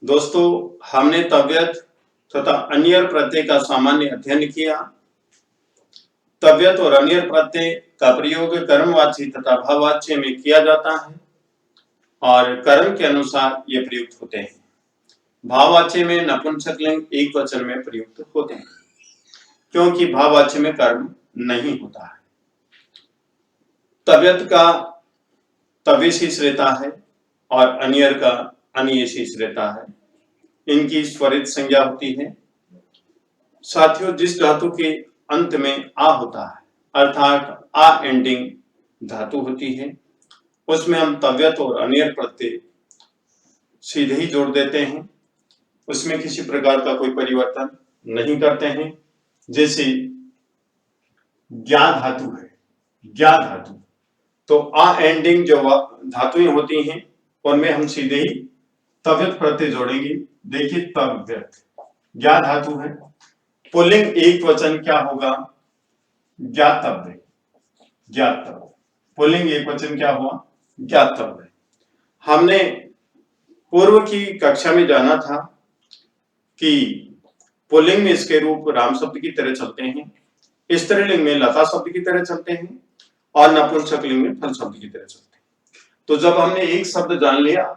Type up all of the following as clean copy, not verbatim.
दोस्तों, हमने तव्यत तथा अन्यर प्रत्यय का सामान्य अध्ययन किया। तव्यत और अन्यर प्रत्यय का प्रयोग कर्मवाची तथा भाववाच्य में किया जाता है और कर्म के अनुसार ये प्रयुक्त होते हैं। भाववाच्य में नपुंसकलिंग एक वचन में प्रयुक्त होते हैं क्योंकि भाववाच्य में कर्म नहीं होता है। तव्यत का तव्य शीश रहता है और अन्यर का अनीय शीश रहता है। इनकी स्वरित संज्ञा होती है। साथियों, जिस धातु के अंत में आ होता है अर्थात आ एंडिंग धातु होती है, उसमें हम तव्यत और अन्यर प्रत्यय सीधे ही जोड़ देते हैं। उसमें किसी प्रकार का कोई परिवर्तन नहीं करते हैं। जैसे ज्ञा धातु है, ज्ञा धातु, तो आ एंडिंग जो धातुएं होती हैं उनमें हम सीधे ही तव्यत प्रत्यय जोड़ेंगे। देखिए, तव्यत ज्ञा धातु है, पुल्लिंग एक वचन क्या होगा? ज्ञातव्य। ज्ञातव्य पुल्लिंग एक वचन क्या हुआ? ज्ञातव्य। हमने पूर्व की कक्षा में जाना था कि पुल्लिंग में इसके रूप राम शब्द की तरह चलते हैं, स्त्रीलिंग में लता शब्द की तरह चलते हैं और नपुंसकलिंग में फल शब्द की तरह चलते हैं। तो जब हमने एक शब्द जान लिया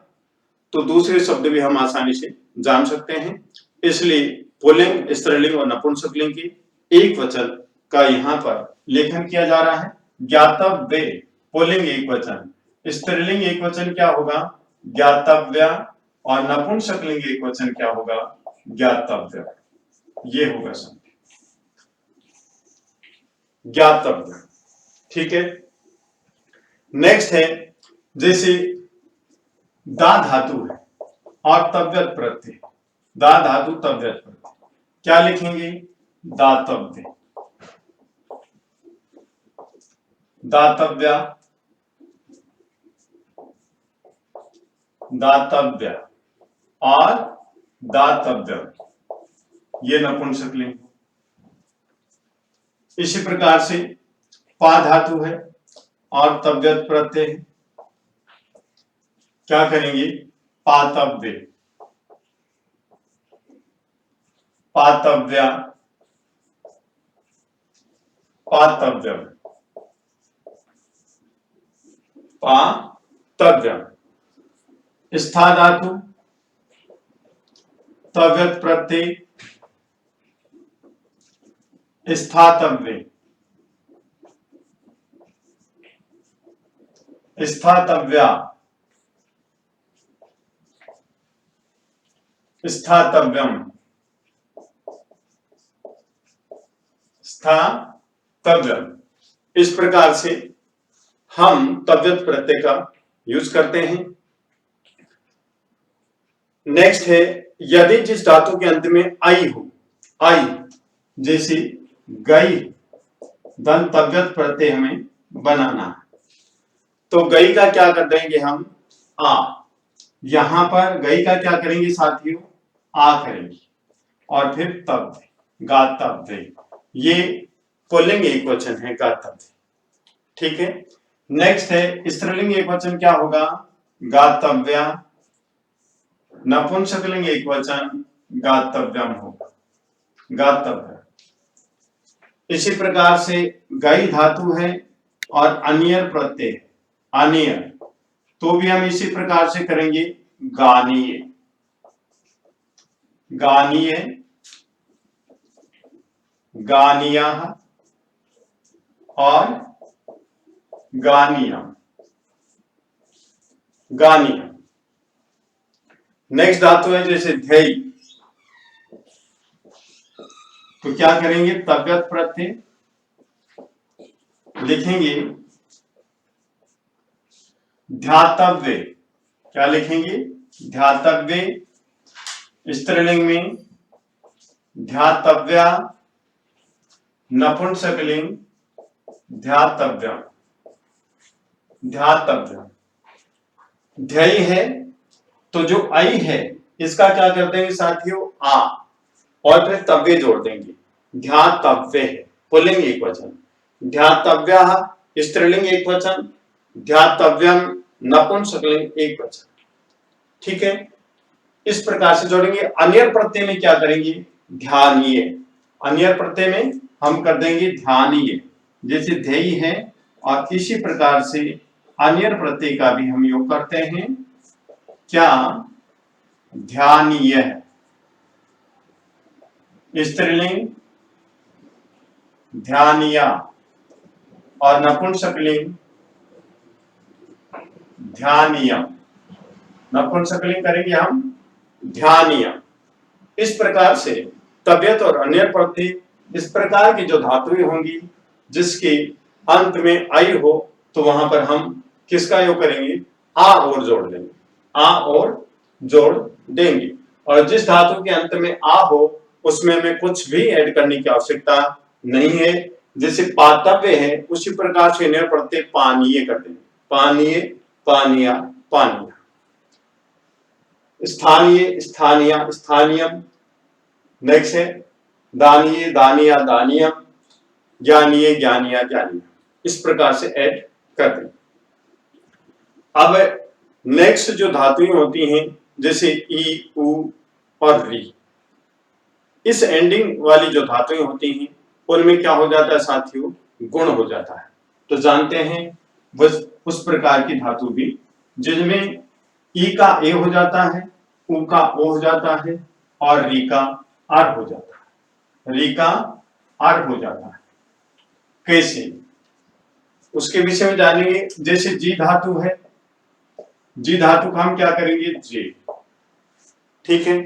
तो दूसरे शब्द भी हम आसानी से जान सकते हैं। इसलिए पुल्लिंग, स्त्रीलिंग और नपुंसकलिंग की एक वचन का यहाँ पर लेखन किया जा रहा है। ज्ञातव्य पुल्लिंग एक वचन, स्त्रीलिंग एक वचन क्या होगा? ज्ञातव्य, और नपुंसकलिंग एक वचन क्या होगा? ज्ञातव्य। ये होगा सब ज्ञातव्य। ठीक है। नेक्स्ट है, जैसे दा धातु है और तव्यत प्रत्यय, दा धातु तव्यत प्रत्यय, क्या लिखेंगे? दातव्य। दातव्य, दातव्य और दातव्य, ये नपुंसकलिंग। इसी प्रकार से पा धातु है और तव्यत प्रत्यय है, क्या करेंगे? पातव्य। पातव्य, पातव्य, पातव्य। स्था धातु तव्यत प्रत्यय, स्थातव्य। स्थातव्या, स्थातव्यम, स्थातव्यम। इस प्रकार से हम तव्यत प्रत्यय का यूज करते हैं। नेक्स्ट है, यदि जिस धातु के अंत में आई हो, आई, जैसे गई, धन तव्यत प्रत्यय हमें बनाना है, तो गई का क्या कर देंगे हम? आ। यहां पर गई का क्या करेंगे साथियों? आ करेंगे और फिर तव्य, गातव्य। ये पुल्लिंग एक वचन है, गातव्य। ठीक है। नेक्स्ट है, स्त्रीलिंग एक वचन क्या होगा? गातव्या। नपुंसकलिंग एक वचन गातव्यम होगा, गातव्य। इसी प्रकार से गई धातु है और अन्यर प्रत्यय है, अन्यर, तो भी हम इसी प्रकार से करेंगे, गानीय। गानीय, गानिया और गानिया, गानिया। नेक्स्ट धातु है जैसे ध्यय, तो क्या करेंगे? तव्यत प्रत्यय लिखेंगे, ध्यातव्य। क्या लिखेंगे? ध्यातव्य। स्त्रीलिंग में ध्यातव्या, नपुंसकलिंग ध्यातव्यम, ध्यातव्यम। ध्यय है तो जो आई है इसका क्या कर देंगे साथियों? आ, और फिर तव्य जोड़ देंगे, ध्यातव्य है, पुल्लिंग एक वचन। ध्यातव्यः स्त्रीलिंग एक वचन, ध्यातव्यम नपुंसकलिंग एक वचन। ठीक है। इस प्रकार से जोड़ेंगे। अन्यर प्रत्यय में क्या करेंगे, ध्यानीय। अन्यर प्रत्यय में हम कर देंगे ध्यानीय, जैसे ध्येय है, और इसी प्रकार से अन्यर प्रत्यय का भी हम योग करते हैं, क्या, ध्यानीय। स्त्रीलिंग ध्यानिया और नपुंसकलिंग ध्यानिया। नपुंसकलिंग करेंगे हम ध्यानिया। इस प्रकार से तबियत और अन्य प्रत्यय, इस प्रकार की जो धातुएं होंगी जिसके अंत में आई हो, तो वहां पर हम किसका योग करेंगे, आ और जोड़ देंगे, आ और जोड़ देंगे। और जिस धातु के अंत में आ हो उसमें हमें कुछ भी ऐड करने की आवश्यकता नहीं है। जैसे पातव्य है, उसी प्रकार से अन्य प्रत्यय पानीय कर देंगे, पानीय, पानिया, पानिया। स्थानीय, स्थानिया, स्थानियम। नेक्स्ट है दानीय, दानिया, दानियम। ज्ञानीय, ज्ञानिया, ज्ञानिया। इस प्रकार से ऐड कर दें। अब नेक्स्ट जो धातुएं होती हैं जैसे ई, उ और री, इस एंडिंग वाली जो धातुएं होती हैं उनमें क्या हो जाता है साथियों, गुण हो जाता है। तो जानते हैं बस उस प्रकार की धातु भी जिनमें ई का ए हो जाता है, उ का ओ हो जाता है और री का आर हो जाता है, री का आर हो जाता है। कैसे, उसके विषय में जानेंगे। जैसे जी धातु है, जी धातु का हम क्या करेंगे, जे। ठीक है,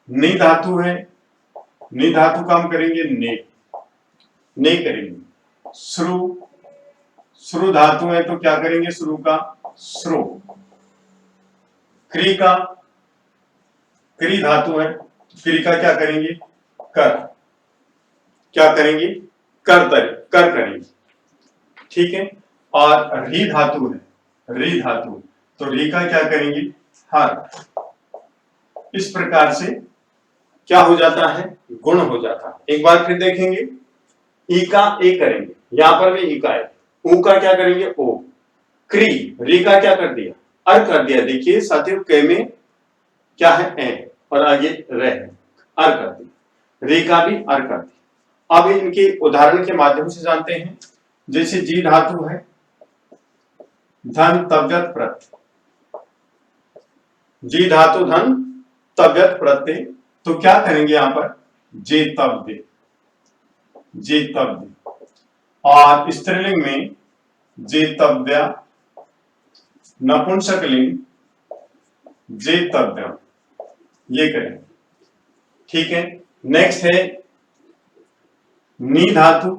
नी धातु है, नी धातु का हम करेंगे ने करेंगे। श्रु, श्रु धातु है तो क्या करेंगे, श्रु का श्रो। क्री का, क्री धातु है, क्री का क्या करेंगे, कर। क्या करेंगे, कर करेंगे। ठीक है, और री धातु है, री धातु, तो री का क्या करेंगे, हर। इस प्रकार से क्या हो जाता है, गुण हो जाता है। एक बार फिर देखेंगे, ई का ए करेंगे, यहां पर भी ई का है, ऊ का क्या करेंगे, ओ। क्री, री का क्या कर दिया, अर कर दिया। देखिए साथियों, के में क्या है, ए, और आगे रह, अर कर दिया। री का भी अर कर दिया। अब इनके उदाहरण के माध्यम से जानते हैं। जैसे जी धातु है, धन तव्यत प्रत्यय, जी धातु धन तव्यत प्रत्यय, तो क्या करेंगे यहां पर, जेतव्य, जेतव्य। और स्त्रीलिंग में जेतव्या, नपुंसकलिंग जेतव्यम, ये करें। ठीक है, नेक्स्ट है नी धातु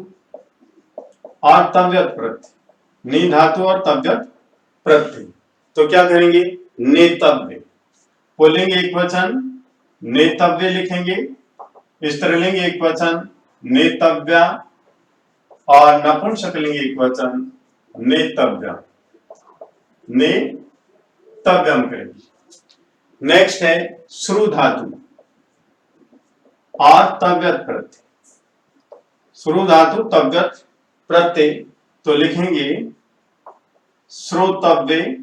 और तव्यत प्रत्यय, नी धातु और तव्यत प्रत्यय, तो क्या करेंगे, नेतव्य। पुल्लिंग एक वचन नेतव्य लिखेंगे, स्त्रीलिंग एक वचन नेतव्या, और नपुंसकलिंग एक वचन नेतव्यम, नेतव्यम करेंगे। नेक्स्ट है श्रु धातु और तव्यत प्रत्यय, श्रु धातु तव्यत प्रत्यय, तो लिखेंगे श्रोतव्य,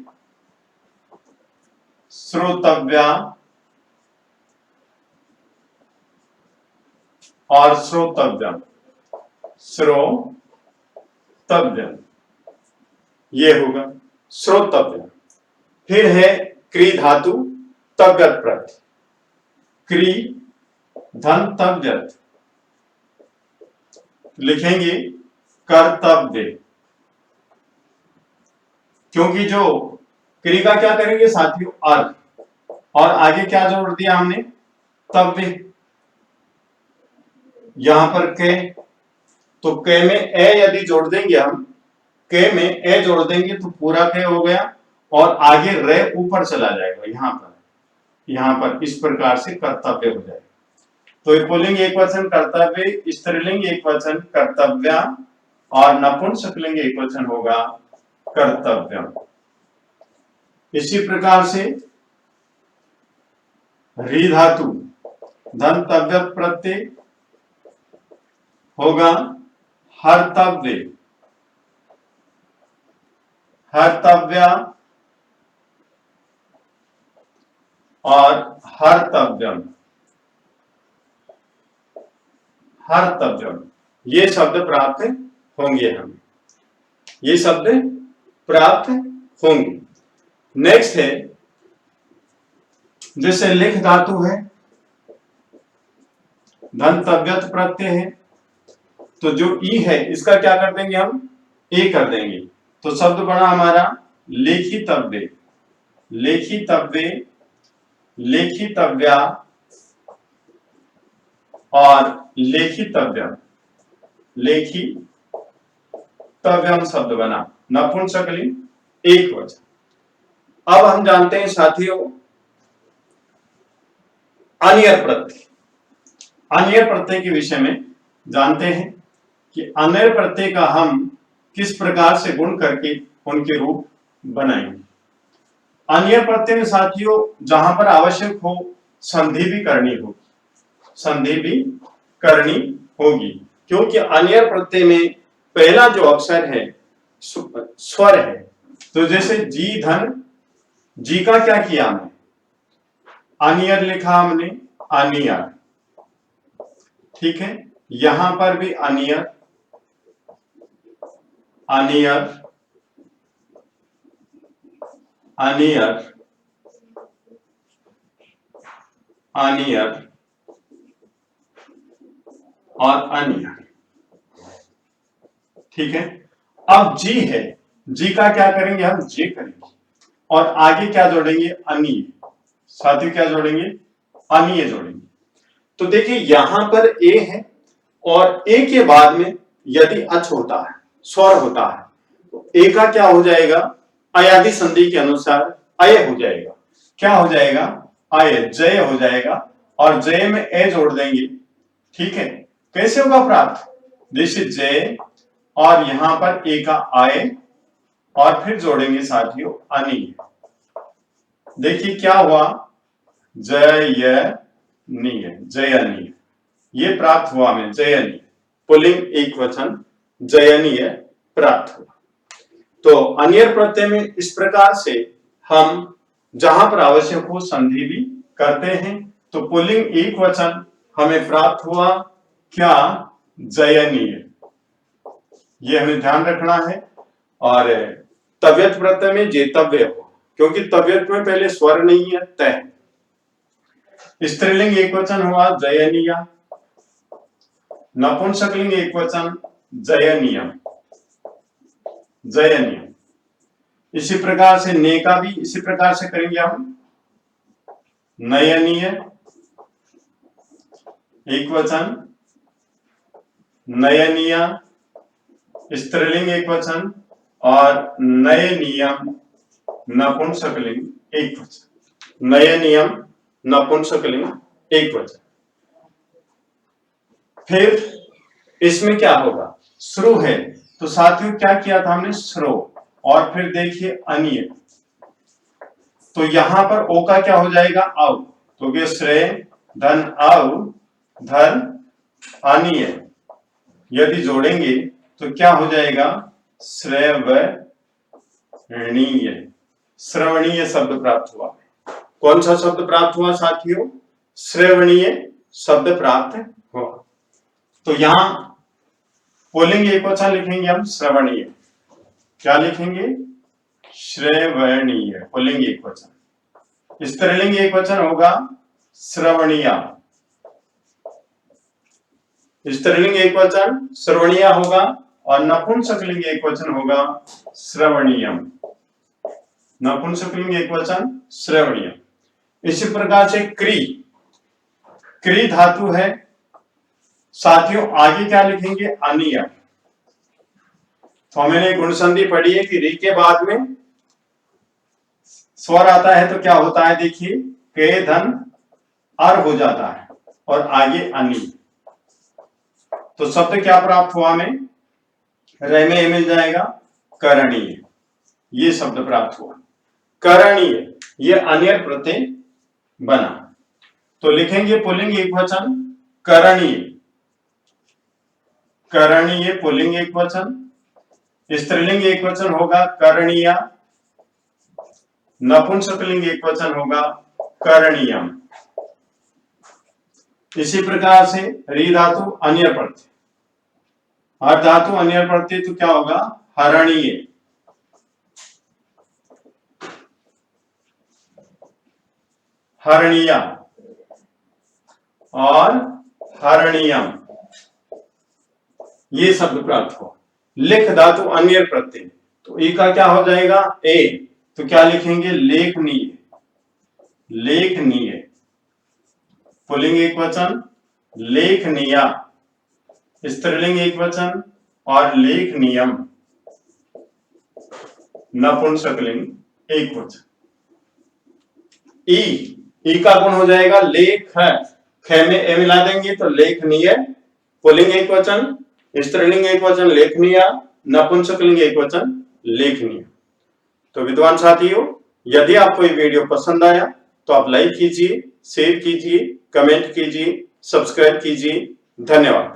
श्रोतव्या और श्रोतव्यम, श्रोतव्यम, ये होगा श्रोतव्यम। फिर है क्री धातु तव्यत प्रत्यय, क्री धन तव्यत, लिखेंगे कर्तव्य, क्योंकि जो क्री का क्या करेंगे साथियों, अर्घ, और आगे क्या जोड़ दिया हमने, तव्य। यहां पर के, तो के में ए यदि जोड़ देंगे हम, के में ए जोड़ देंगे तो पूरा के हो गया, और आगे रे ऊपर चला जाएगा, यहां पर इस प्रकार से कर्तव्य हो जाएगा। तो पुल्लिंग एक वचन कर्तव्य, स्त्रीलिंग एक वचन कर्तव्या, और नपुंसकलिंग एक वचन होगा कर्तव्यम। इसी प्रकार से री धातु धन तव्यत प्रत्यय होगा हर्तव्य, हर्तव्या, और हर्तव्यम, हर्तव्यम, ये शब्द प्राप्त होंगे हमें, ये शब्द प्राप्त होंगे। नेक्स्ट है, जैसे लिख धातु है, धन-तव्यत प्रत्यय है, तो जो ई है इसका क्या कर देंगे हम, ए कर देंगे। तो शब्द बना हमारा लेखितव्य, लेखितव्य, लेखितव्या और लेखितव्यम, लेखितव्यम शब्द बना, नपुंसकलिंग एक वचन। अब हम जानते हैं साथियों अनियर प्रत्यय, अनियर प्रत्यय के विषय में जानते हैं कि अनियर प्रत्यय का हम किस प्रकार से गुण करके उनके रूप बनाएंगे। अनियर प्रत्यय में साथियों जहां पर आवश्यक हो संधि भी करनी होगी, संधि भी करनी होगी, क्योंकि अनियर प्रत्यय में पहला जो अक्षर है स्वर है। तो जैसे जी धन, जी का क्या किया हमने, अनियर लिखा हमने, अनियर, ठीक है। यहां पर भी अनियर, अनियर, अनियर, अनियर और अनियर, ठीक है। अब जी है, जी का क्या करेंगे हम, जी करेंगे और आगे क्या जोड़ेंगे, अनिय, साथियों क्या जोड़ेंगे, अनिय जोड़ेंगे। तो देखिए यहां पर ए है और ए के बाद में यदि अच होता है, स्वर होता है, तो ए का क्या हो जाएगा, अयादि संधि के अनुसार अय हो जाएगा। क्या हो जाएगा, अय, जय हो जाएगा और जय में ए जोड़ देंगे, ठीक है। कैसे होगा प्राप्त, जैसे जय और यहां पर ए का आय और फिर जोड़ेंगे साथियों अनिय। देखिए क्या हुआ, जयनीय, जयनीय, ये प्राप्त हुआ हमें, जयनीय, पुल्लिंग एक वचन जयनीय प्राप्त हुआ। तो अनियर प्रत्यय में इस प्रकार से हम जहां पर आवश्यक हो संधि भी करते हैं। तो पुल्लिंग एक वचन हमें प्राप्त हुआ क्या, जयनीय, ये हमें ध्यान रखना है। और तव्यत प्रत्यय में जेतव्य हो, क्योंकि तव्यत में पहले स्वर नहीं है, तय। स्त्रीलिंग एक वचन हुआ जयनीया, नपुंसकलिंग एक वचन जयनीयम, जयनीय। इसी प्रकार से ने का भी इसी प्रकार से करेंगे हम, नयनीय एक वचन, नयनीया, स्त्रीलिंग एक वचन और नयनीयम नपुंसकलिंग एक वचन, नयनीयम नपुंसकलिंग एक वचन। फिर इसमें क्या होगा, श्रु है, तो साथियों क्या किया था हमने, श्रो, और फिर देखिए अनिय, तो यहां पर ओ का क्या हो जाएगा, औ, तो श्रेय धन औ धन अनिय, यदि जोड़ेंगे तो क्या हो जाएगा, श्रेवणीय, श्रवणीय शब्द प्राप्त हुआ। कौन सा शब्द प्राप्त हुआ साथियों, श्रेवणीय शब्द प्राप्त हुआ। तो यहां पुल्लिंग एक वचन लिखेंगे हम, श्रवणीय, क्या लिखेंगे, श्रेवणीय, पुल्लिंग एक वचन। स्त्रीलिंग एक वचन होगा श्रवणीया, स्त्रीलिंग एक वचन श्रवणीया होगा और नपुंसकलिंग एक वचन होगा श्रवणीयम, नपुंसकलिंग एक वचन श्रवणीयम। इसी प्रकार से क्री, क्री धातु है साथियों, आगे क्या लिखेंगे, अनिय। तो हमने गुण संधि पढ़ी है कि री के बाद में स्वर आता है तो क्या होता है, देखिए के धन अर हो जाता है और आगे अनि, तो शब्द क्या प्राप्त हुआ हमें, रे में मिल जाएगा करणीय, ये शब्द प्राप्त हुआ करणीय, ये अनियर प्रत्यय बना। तो लिखेंगे पुल्लिंग एक वचन करणीय, करणीय पुल्लिंग एक वचन, स्त्रीलिंग एक वचन होगा करणीया, नपुंसकलिंग एक वचन होगा करणीयम। इसी प्रकार से री धातु अन्य प्रत्यय, हर धातु अन्य प्रत्यय तो क्या होगा, हरणीय। हरणीया और हरणीयम, ये शब्द प्राप्त हो। लिख धातु अन्य प्रत्यय, तो ई का क्या हो जाएगा, ए, तो क्या लिखेंगे, लेखनीय। लेखनीय, पुल्लिंग एक वचन लेखनीया, स्त्रीलिंग एक वचन और लेखनीयम, नपुंसकलिंग एक वचन। ई का गुण हो जाएगा लेख, ख में ए मिला देंगे तो लेखनीय, पुल्लिंग एक वचन, स्त्रीलिंग एक वचन लेखनीय, नपुंसकलिंग एक वचन लेखनीय। तो विद्वान साथियों, यदि आपको ये वीडियो पसंद आया तो आप लाइक कीजिए, शेयर कीजिए, कमेंट कीजिए, सब्सक्राइब कीजिए। धन्यवाद।